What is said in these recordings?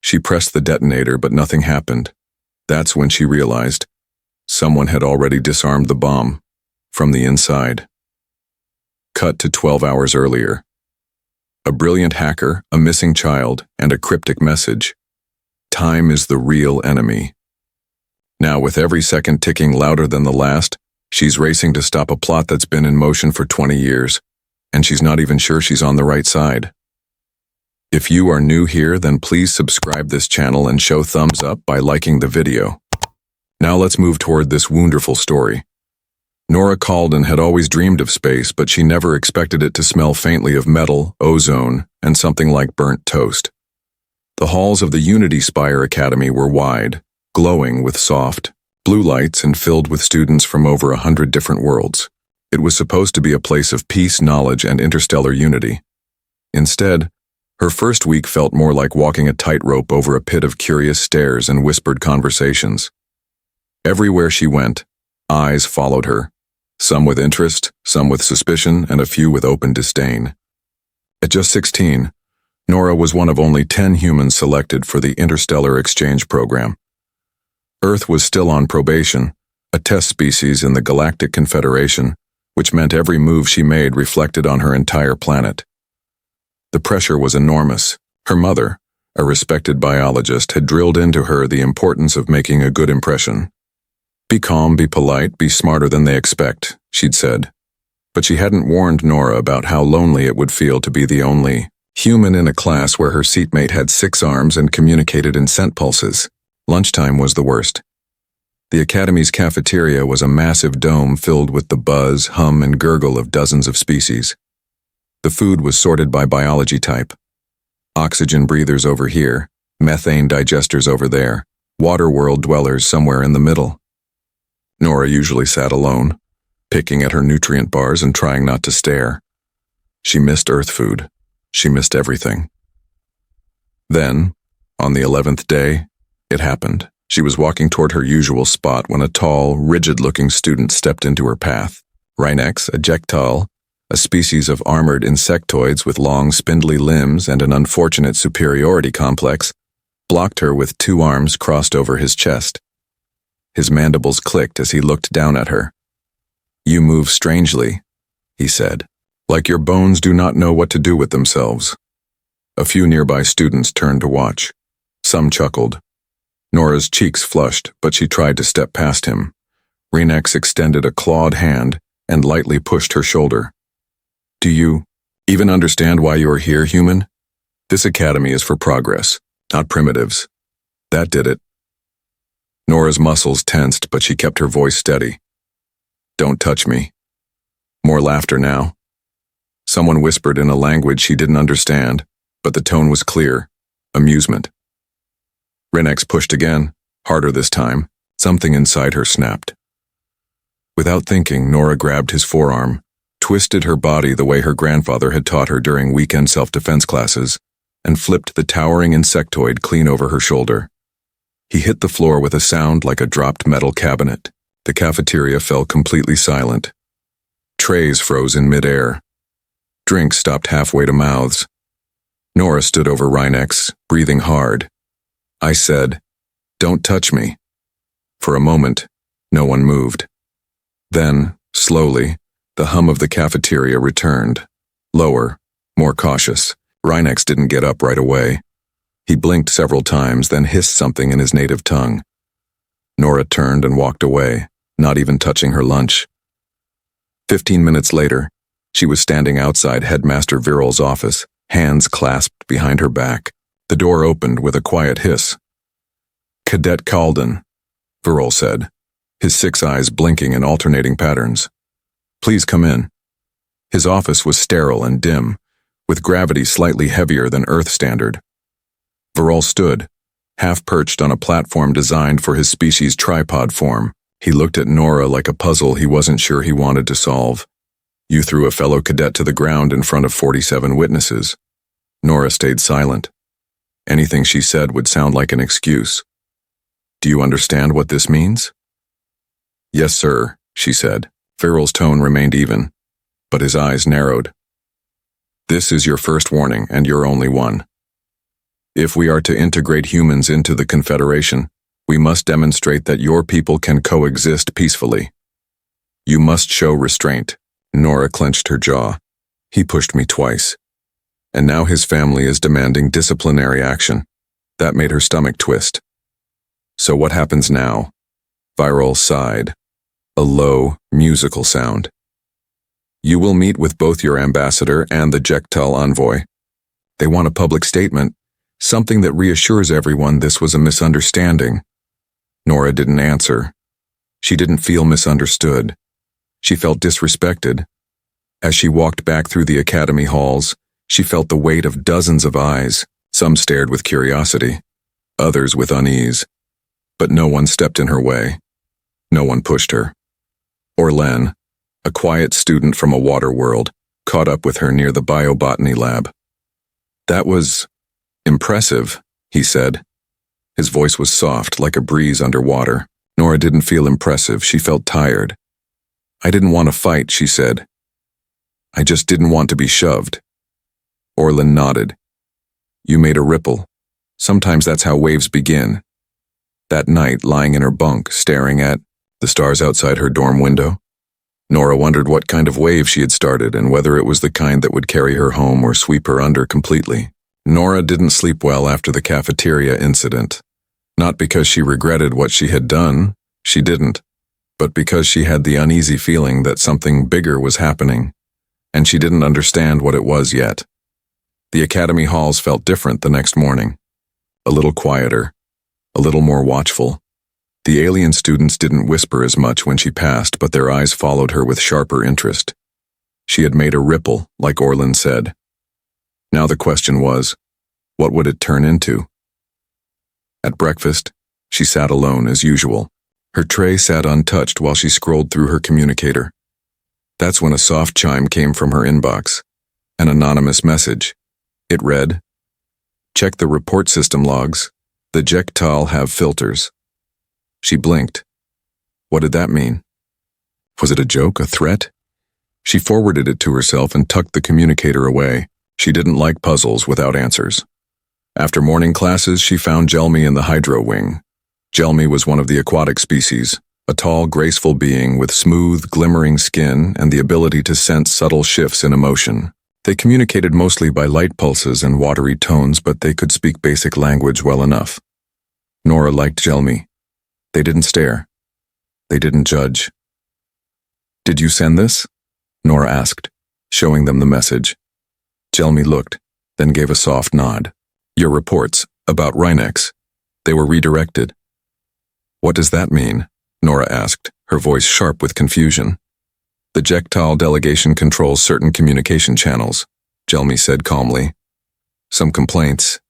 She pressed the detonator, but nothing happened. That's when she realized someone had already disarmed the bomb from the inside. Cut to 12 hours earlier. A brilliant hacker, a missing child, and a cryptic message. Time is the real enemy. Now, with every second ticking louder than the last, she's racing to stop a plot that's been in motion for 20 years, and she's not even sure she's on the right side. If you are new here, then please subscribe this channel and show thumbs up by liking the video. Now let's move toward this wonderful story. Nora Calden had always dreamed of space, but she never expected it to smell faintly of metal, ozone, and something like burnt toast. The halls of the Unity Spire Academy were wide, glowing with soft, blue lights and filled with students from over 100 different worlds. It was supposed to be a place of peace, knowledge, and interstellar unity. Instead, her first week felt more like walking a tightrope over a pit of curious stares and whispered conversations. Everywhere she went, eyes followed her, some with interest, some with suspicion, and a few with open disdain. At just 16, Nora was one of only 10 humans selected for the Interstellar Exchange Program. Earth was still on probation, a test species in the Galactic Confederation, which meant every move she made reflected on her entire planet. The pressure was enormous. Her mother, a respected biologist, had drilled into her the importance of making a good impression. Be calm, be polite, be smarter than they expect, she'd said. But she hadn't warned Nora about how lonely it would feel to be the only human in a class where her seatmate had 6 arms and communicated in scent pulses. Lunchtime was the worst. The Academy's cafeteria was a massive dome filled with the buzz, hum, and gurgle of dozens of species. The food was sorted by biology type. Oxygen breathers over here, methane digesters over there, water world dwellers somewhere in the middle. Nora usually sat alone, picking at her nutrient bars and trying not to stare. She missed Earth food. She missed everything. Then, on the 11th day, it happened. She was walking toward her usual spot when a tall, rigid-looking student stepped into her path. Rhinex, a ejectile, a species of armored insectoids with long, spindly limbs and an unfortunate superiority complex, blocked her with 2 arms crossed over his chest. His mandibles clicked as he looked down at her. "You move strangely," he said, "like your bones do not know what to do with themselves." A few nearby students turned to watch. Some chuckled. Nora's cheeks flushed, but she tried to step past him. Rhinex extended a clawed hand and lightly pushed her shoulder. "Do you even understand why you are here, human? This academy is for progress, not primitives." That did it. Nora's muscles tensed, but she kept her voice steady. "Don't touch me." More laughter now. Someone whispered in a language she didn't understand, but the tone was clear. Amusement. Rhinex pushed again, harder this time. Something inside her snapped. Without thinking, Nora grabbed his forearm, twisted her body the way her grandfather had taught her during weekend self-defense classes, and flipped the towering insectoid clean over her shoulder. He hit the floor with a sound like a dropped metal cabinet. The cafeteria fell completely silent. Trays froze in midair. Drinks stopped halfway to mouths. Nora stood over Rhinex, breathing hard. "I said, 'Don't touch me.'" For a moment, no one moved. Then, slowly, the hum of the cafeteria returned. Lower, more cautious. Rhinex didn't get up right away. He blinked several times, then hissed something in his native tongue. Nora turned and walked away, not even touching her lunch. 15 minutes later, she was standing outside Headmaster Viral's office, hands clasped behind her back. The door opened with a quiet hiss. "Cadet Calden," Viral said, his 6 eyes blinking in alternating patterns. "Please come in." His office was sterile and dim, with gravity slightly heavier than Earth standard. Viral stood, half-perched on a platform designed for his species' tripod form. He looked at Nora like a puzzle he wasn't sure he wanted to solve. "You threw a fellow cadet to the ground in front of 47 witnesses." Nora stayed silent. Anything she said would sound like an excuse. "Do you understand what this means?" "Yes, sir," she said. Viral's tone remained even, but his eyes narrowed. "This is your first warning, and your only one." If we are to integrate humans into the Confederation, we must demonstrate that your people can coexist peacefully. You must show restraint. Nora clenched her jaw. He pushed me twice. And now his family is demanding disciplinary action. That made her stomach twist. So what happens now? Viral sighed. A low, musical sound. You will meet with both your ambassador and the Jektal envoy. They want a public statement, something that reassures everyone this was a misunderstanding. Nora didn't answer. She didn't feel misunderstood. She felt disrespected. As she walked back through the academy halls, she felt the weight of dozens of eyes. Some stared with curiosity, others with unease. But no one stepped in her way. No one pushed her. Orlen, a quiet student from a water world, caught up with her near the biobotany lab. That was impressive, he said. His voice was soft, like a breeze underwater. Nora didn't feel impressive, she felt tired. I didn't want to fight, she said. I just didn't want to be shoved. Orlen nodded. You made a ripple. Sometimes that's how waves begin. That night, lying in her bunk, staring at the stars outside her dorm window, Nora wondered what kind of wave she had started and whether it was the kind that would carry her home or sweep her under completely. Nora didn't sleep well after the cafeteria incident. Not because she regretted what she had done, she didn't, but because she had the uneasy feeling that something bigger was happening, and she didn't understand what it was yet. The academy halls felt different the next morning. A little quieter, a little more watchful. The alien students didn't whisper as much when she passed, but their eyes followed her with sharper interest. She had made a ripple, like Orlen said. Now the question was, what would it turn into? At breakfast, she sat alone as usual. Her tray sat untouched while she scrolled through her communicator. That's when a soft chime came from her inbox. An anonymous message. It read, "Check the report system logs. The Jektal have filters." She blinked. What did that mean? Was it a joke, a threat? She forwarded it to herself and tucked the communicator away. She didn't like puzzles without answers. After morning classes, she found Jelmy in the hydro wing. Jelmy was one of the aquatic species, a tall, graceful being with smooth, glimmering skin and the ability to sense subtle shifts in emotion. They communicated mostly by light pulses and watery tones, but they could speak basic language well enough. Nora liked Jelmy. They didn't stare. They didn't judge. "Did you send this?" Nora asked, showing them the message. Jelmy looked, then gave a soft nod. "Your reports, about Rhinex. They were redirected." "What does that mean?" Nora asked, her voice sharp with confusion. "The Jektal delegation controls certain communication channels," Jelmy said calmly. "Some complaints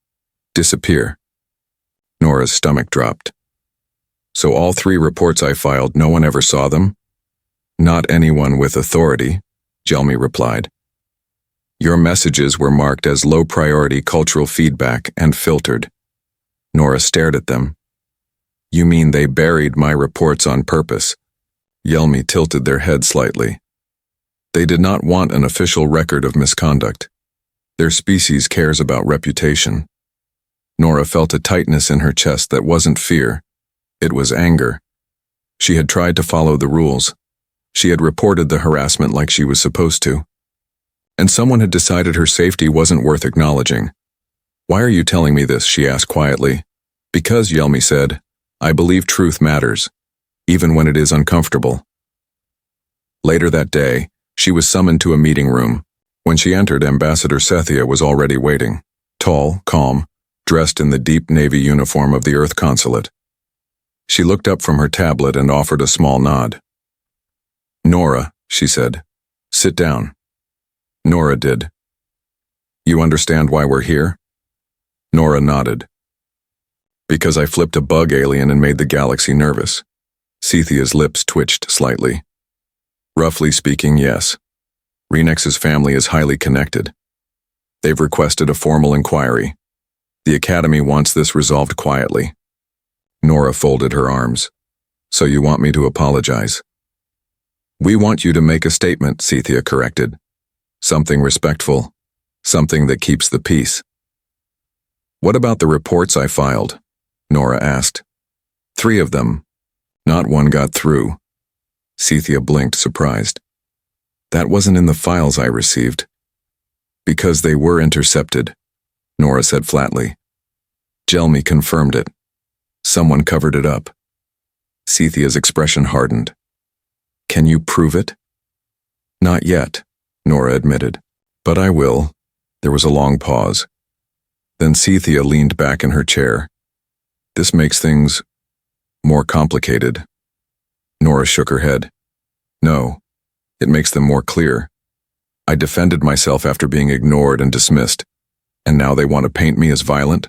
disappear." Nora's stomach dropped. "So all 3 reports I filed, no one ever saw them?" "Not anyone with authority," Jelmy replied. "Your messages were marked as low-priority cultural feedback and filtered." Nora stared at them. "You mean they buried my reports on purpose?" Jelmy tilted their head slightly. "They did not want an official record of misconduct. Their species cares about reputation." Nora felt a tightness in her chest that wasn't fear. It was anger. She had tried to follow the rules. She had reported the harassment like she was supposed to. And someone had decided her safety wasn't worth acknowledging. "Why are you telling me this?" she asked quietly. "Because," Jelmy said, "I believe truth matters, even when it is uncomfortable." Later that day, she was summoned to a meeting room. When she entered, Ambassador Sethia was already waiting, tall, calm, dressed in the deep navy uniform of the Earth Consulate. She looked up from her tablet and offered a small nod. "Nora," she said, "sit down." Nora did. "You understand why we're here?" Nora nodded. "Because I flipped a bug alien and made the galaxy nervous." Sethia's lips twitched slightly. "Roughly speaking, yes. Renex's family is highly connected. They've requested a formal inquiry. The Academy wants this resolved quietly." Nora folded her arms. "So you want me to apologize?" "We want you to make a statement," Sethia corrected. "Something respectful. Something that keeps the peace." What about the reports I filed? Nora asked. 3 of them. Not one got through. Cynthia blinked, surprised. That wasn't in the files I received. Because they were intercepted, Nora said flatly. Jelmy confirmed it. Someone covered it up. Cynthia's expression hardened. Can you prove it? Not yet, Nora admitted. But I will. There was a long pause. Then Cynthia leaned back in her chair. This makes things more complicated. Nora shook her head. No, it makes them more clear. I defended myself after being ignored and dismissed, and now they want to paint me as violent?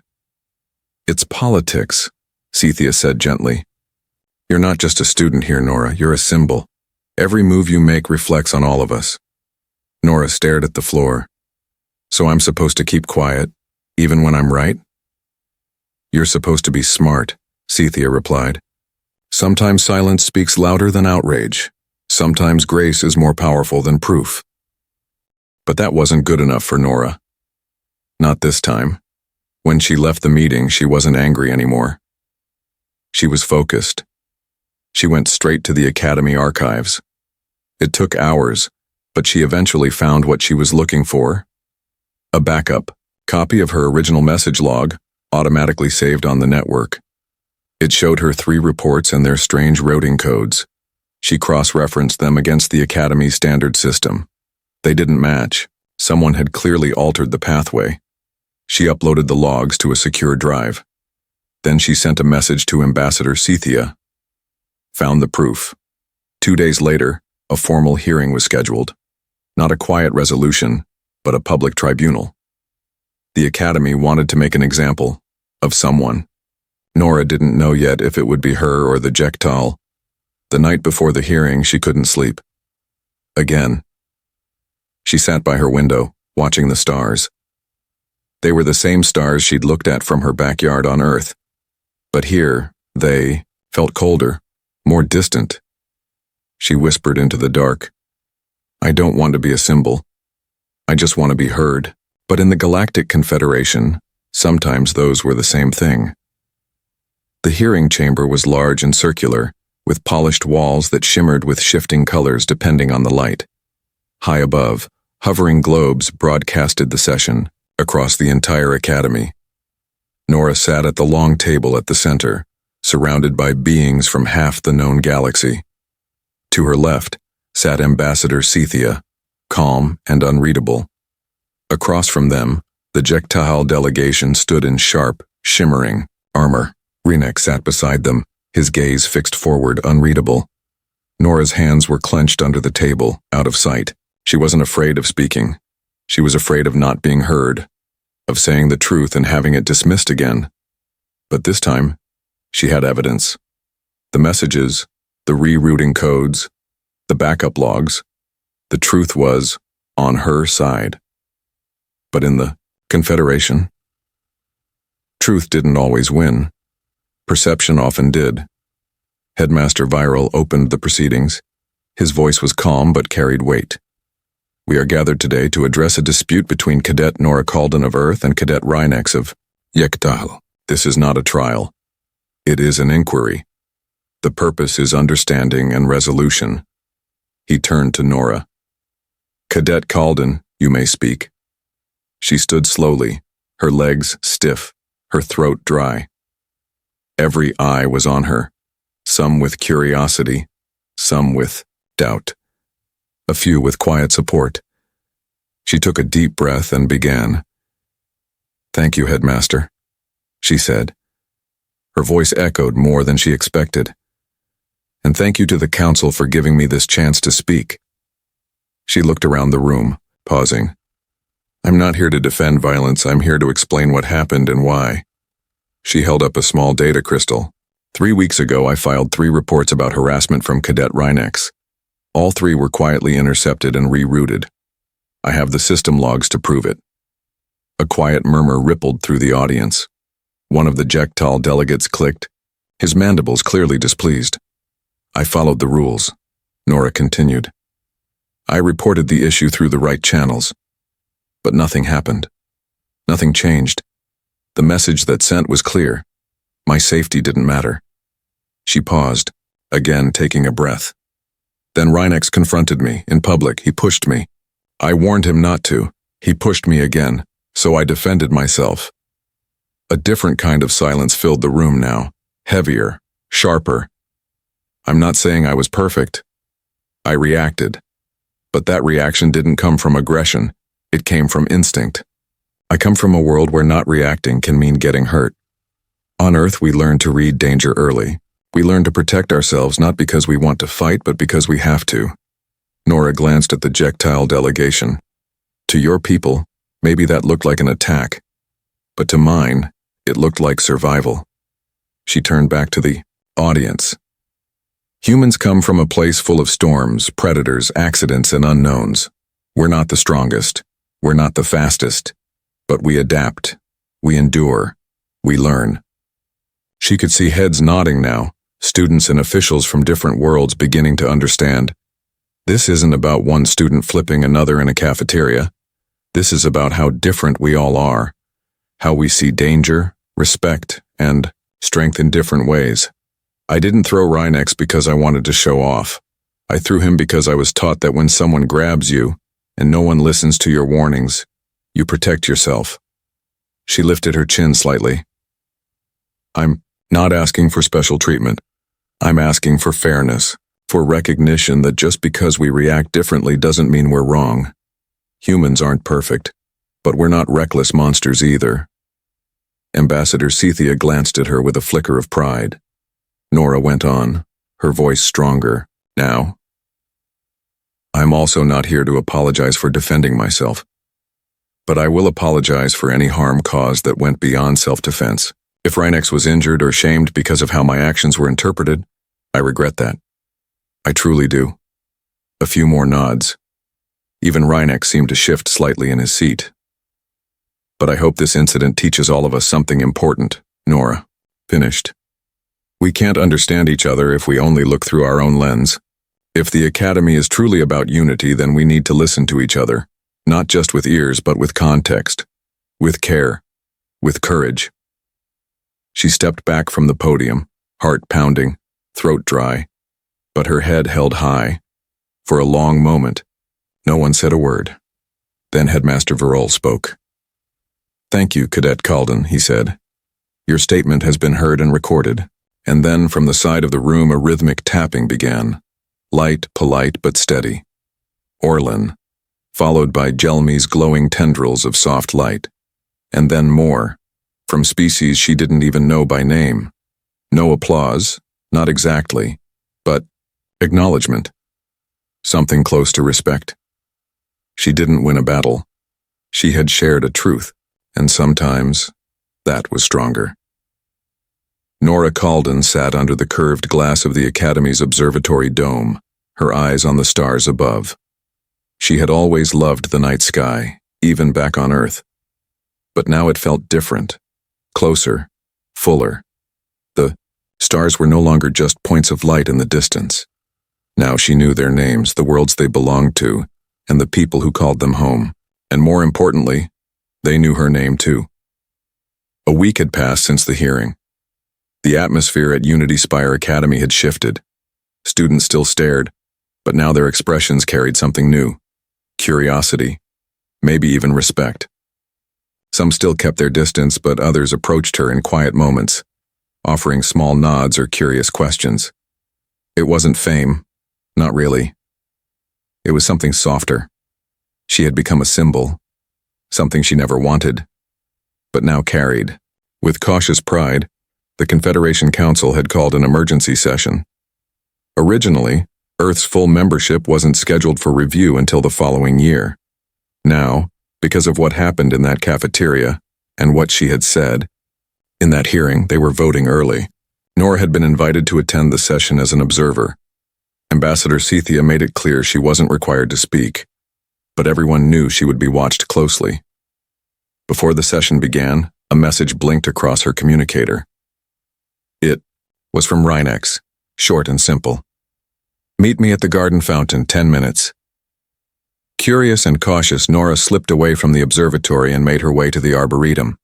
It's politics, Cynthia said gently. You're not just a student here, Nora, you're a symbol. Every move you make reflects on all of us. Nora stared at the floor. So I'm supposed to keep quiet, even when I'm right? You're supposed to be smart, Cynthia replied. Sometimes silence speaks louder than outrage. Sometimes grace is more powerful than proof. But that wasn't good enough for Nora. Not this time. When she left the meeting, she wasn't angry anymore. She was focused. She went straight to the Academy archives. It took hours, but she eventually found what she was looking for. A backup copy of her original message log, automatically saved on the network. It showed her 3 reports and their strange routing codes. She cross-referenced them against the Academy's standard system. They didn't match. Someone had clearly altered the pathway. She uploaded the logs to a secure drive. Then she sent a message to Ambassador Cynthia. Found the proof. 2 days later, a formal hearing was scheduled. Not a quiet resolution, but a public tribunal. The Academy wanted to make an example of someone. Nora didn't know yet if it would be her or the Jektal. The night before the hearing, she couldn't sleep. Again. She sat by her window, watching the stars. They were the same stars she'd looked at from her backyard on Earth. But here, they felt colder, more distant. She whispered into the dark. I don't want to be a symbol. I just want to be heard. But in the Galactic Confederation, sometimes those were the same thing. The hearing chamber was large and circular, with polished walls that shimmered with shifting colors depending on the light. High above, hovering globes broadcasted the session across the entire Academy. Nora sat at the long table at the center, surrounded by beings from half the known galaxy. To her left sat Ambassador Cynthia, calm and unreadable. Across from them, the Jektahal delegation stood in sharp, shimmering armor. Renek sat beside them, his gaze fixed forward, unreadable. Nora's hands were clenched under the table, out of sight. She wasn't afraid of speaking. She was afraid of not being heard, of saying the truth and having it dismissed again. But this time, she had evidence. The messages, the rerouting codes, the backup logs. The truth was on her side. But in the Confederation, truth didn't always win. Perception often did. Headmaster Viral opened the proceedings. His voice was calm but carried weight. We are gathered today to address a dispute between Cadet Nora Calden of Earth and Cadet Rhynex of Yektal. This is not a trial. It is an inquiry. The purpose is understanding and resolution. He turned to Nora. Cadet Calden, you may speak. She stood slowly, her legs stiff, her throat dry. Every eye was on her, some with curiosity, some with doubt, a few with quiet support. She took a deep breath and began. Thank you, Headmaster, she said. Her voice echoed more than she expected. And thank you to the Council for giving me this chance to speak. She looked around the room, pausing. I'm not here to defend violence, I'm here to explain what happened and why. She held up a small data crystal. 3 weeks ago, I filed 3 reports about harassment from Cadet Rhynex. All 3 were quietly intercepted and rerouted. I have the system logs to prove it. A quiet murmur rippled through the audience. One of the Jektal delegates clicked, his mandibles clearly displeased. I followed the rules, Nora continued. I reported the issue through the right channels. But nothing happened. Nothing changed. The message that sent was clear. My safety didn't matter. She paused, again taking a breath. Then Rhynex confronted me, in public. He pushed me. I warned him not to. He pushed me again, so I defended myself. A different kind of silence filled the room now, heavier, sharper. I'm not saying I was perfect. I reacted. But that reaction didn't come from aggression. It came from instinct. I come from a world where not reacting can mean getting hurt. On Earth, we learn to read danger early. We learn to protect ourselves not because we want to fight, but because we have to. Nora glanced at the Jectile delegation. To your people, maybe that looked like an attack. But to mine, it looked like survival. She turned back to the audience. Humans come from a place full of storms, predators, accidents, and unknowns. We're not the strongest. We're not the fastest. But we adapt. We endure. We learn. She could see heads nodding now, students and officials from different worlds beginning to understand. This isn't about one student flipping another in a cafeteria. This is about how different we all are, how we see danger, respect, and strength in different ways. I didn't throw Rhynex because I wanted to show off. I threw him because I was taught that when someone grabs you, and no one listens to your warnings, you protect yourself. She lifted her chin slightly. I'm not asking for special treatment. I'm asking for fairness, for recognition that just because we react differently doesn't mean we're wrong. Humans aren't perfect, but we're not reckless monsters either. Ambassador Cynthia glanced at her with a flicker of pride. Nora went on, her voice stronger. Now, I'm also not here to apologize for defending myself. But I will apologize for any harm caused that went beyond self-defense. If Rhynex was injured or shamed because of how my actions were interpreted, I regret that. I truly do. A few more nods. Even Rhynex seemed to shift slightly in his seat. But I hope this incident teaches all of us something important, Nora finished. We can't understand each other if we only look through our own lens. If the Academy is truly about unity, then we need to listen to each other, not just with ears, but with context, with care, with courage. She stepped back from the podium, heart pounding, throat dry, but her head held high. For a long moment, no one said a word. Then Headmaster Verol spoke. Thank you, Cadet Calden, he said. Your statement has been heard and recorded. And then from the side of the room a rhythmic tapping began. Light, polite, but steady. Orlin, followed by Jelmy's glowing tendrils of soft light. And then more, from species she didn't even know by name. No applause, not exactly, but acknowledgement. Something close to respect. She didn't win a battle. She had shared a truth, and sometimes that was stronger. Nora Calden sat under the curved glass of the Academy's observatory dome, her eyes on the stars above. She had always loved the night sky, even back on Earth. But now it felt different, closer, fuller. The stars were no longer just points of light in the distance. Now she knew their names, the worlds they belonged to, and the people who called them home. And more importantly, they knew her name too. A week had passed since the hearing. The atmosphere at Unity Spire Academy had shifted. Students still stared, but now their expressions carried something new. Curiosity, maybe even respect. Some still kept their distance, but others approached her in quiet moments, offering small nods or curious questions. It wasn't fame, not really. It was something softer. She had become a symbol, something she never wanted, but now carried. With cautious pride, the Confederation Council had called an emergency session. Originally, Earth's full membership wasn't scheduled for review until the following year. Now, because of what happened in that cafeteria and what she had said, in that hearing they were voting early. Nora had been invited to attend the session as an observer. Ambassador Cynthia made it clear she wasn't required to speak, but everyone knew she would be watched closely. Before the session began, a message blinked across her communicator. It was from Rhynex, short and simple. Meet me at the garden fountain, 10 minutes. Curious and cautious, Nora slipped away from the observatory and made her way to the arboretum.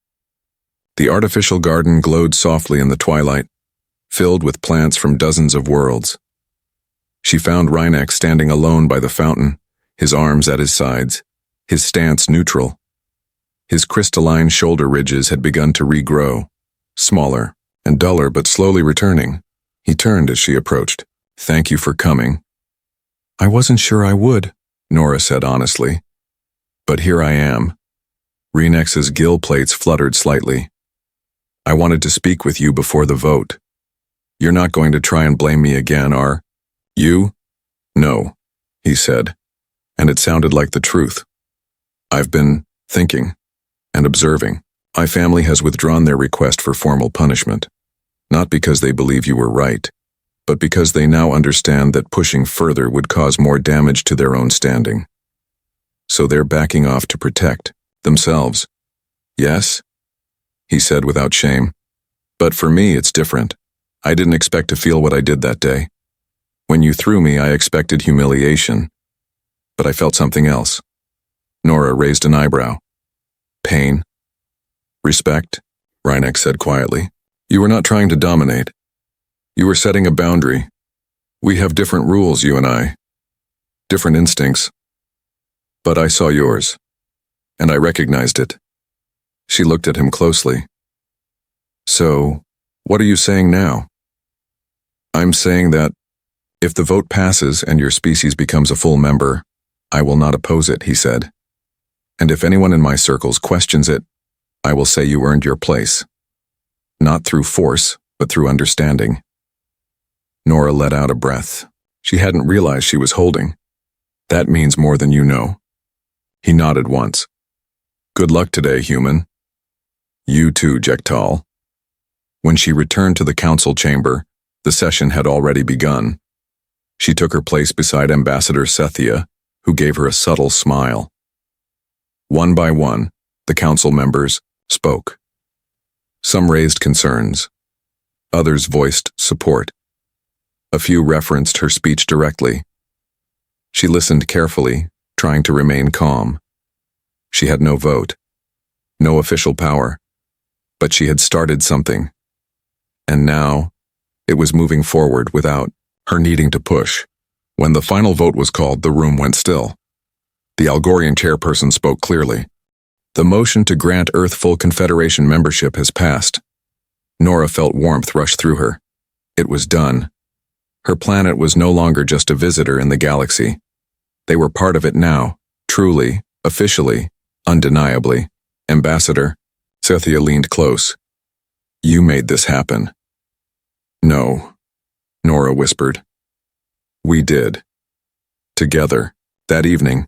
The artificial garden glowed softly in the twilight, filled with plants from dozens of worlds. She found Rhynex standing alone by the fountain, his arms at his sides, his stance neutral. His crystalline shoulder ridges had begun to regrow, smaller and duller but slowly returning. He turned as she approached. "Thank you for coming." "I wasn't sure I would," Nora said honestly. "But here I am." Rynex's gill plates fluttered slightly. "I wanted to speak with you before the vote. You're not going to try and blame me again, are you?" "No," he said, and it sounded like the truth. "I've been thinking and observing. My family has withdrawn their request for formal punishment, not because they believe you were right, but because they now understand that pushing further would cause more damage to their own standing. So they're backing off to protect themselves." "Yes?" he said without shame. "But for me, it's different. I didn't expect to feel what I did that day. When you threw me, I expected humiliation, but I felt something else." Nora raised an eyebrow. "Pain?" "Respect," Rhynex said quietly. "You were not trying to dominate. You were setting a boundary. We have different rules, you and I. Different instincts. But I saw yours, and I recognized it." She looked at him closely. "So, what are you saying now?" "I'm saying that, if the vote passes and your species becomes a full member, I will not oppose it," he said. "And if anyone in my circles questions it, I will say you earned your place. Not through force, but through understanding." Nora let out a breath. She hadn't realized she was holding. "That means more than you know." He nodded once. "Good luck today, human." "You too, Jektal." When she returned to the council chamber, the session had already begun. She took her place beside Ambassador Sethia, who gave her a subtle smile. One by one, the council members spoke. Some raised concerns. Others voiced support. A few referenced her speech directly. She listened carefully, trying to remain calm. She had no vote, no official power, but she had started something. And now, it was moving forward without her needing to push. When the final vote was called, the room went still. The Algorian chairperson spoke clearly. "The motion to grant Earth full Confederation membership has passed." Nora felt warmth rush through her. It was done. Her planet was no longer just a visitor in the galaxy. They were part of it now, truly, officially, undeniably. "Ambassador," Sethia leaned close. "You made this happen." "No," Nora whispered. "We did. Together." That evening,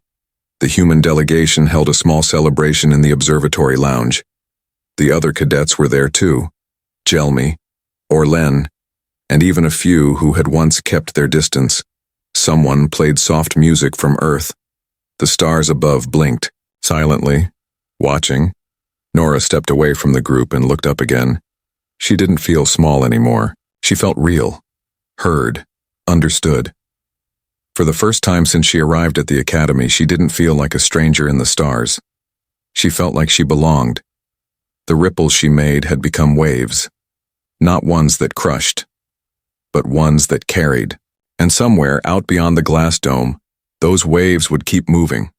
the human delegation held a small celebration in the observatory lounge. The other cadets were there too. Jelmy, Orlen, and even a few who had once kept their distance. Someone played soft music from Earth. The stars above blinked, silently, watching. Nora stepped away from the group and looked up again. She didn't feel small anymore. She felt real, heard, understood. For the first time since she arrived at the academy, she didn't feel like a stranger in the stars. She felt like she belonged. The ripples she made had become waves, not ones that crushed, but ones that carried. And somewhere out beyond the glass dome, those waves would keep moving.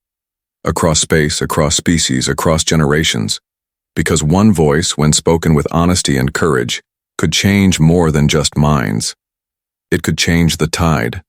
Across space, across species, across generations. Because one voice, when spoken with honesty and courage, could change more than just minds. It could change the tide.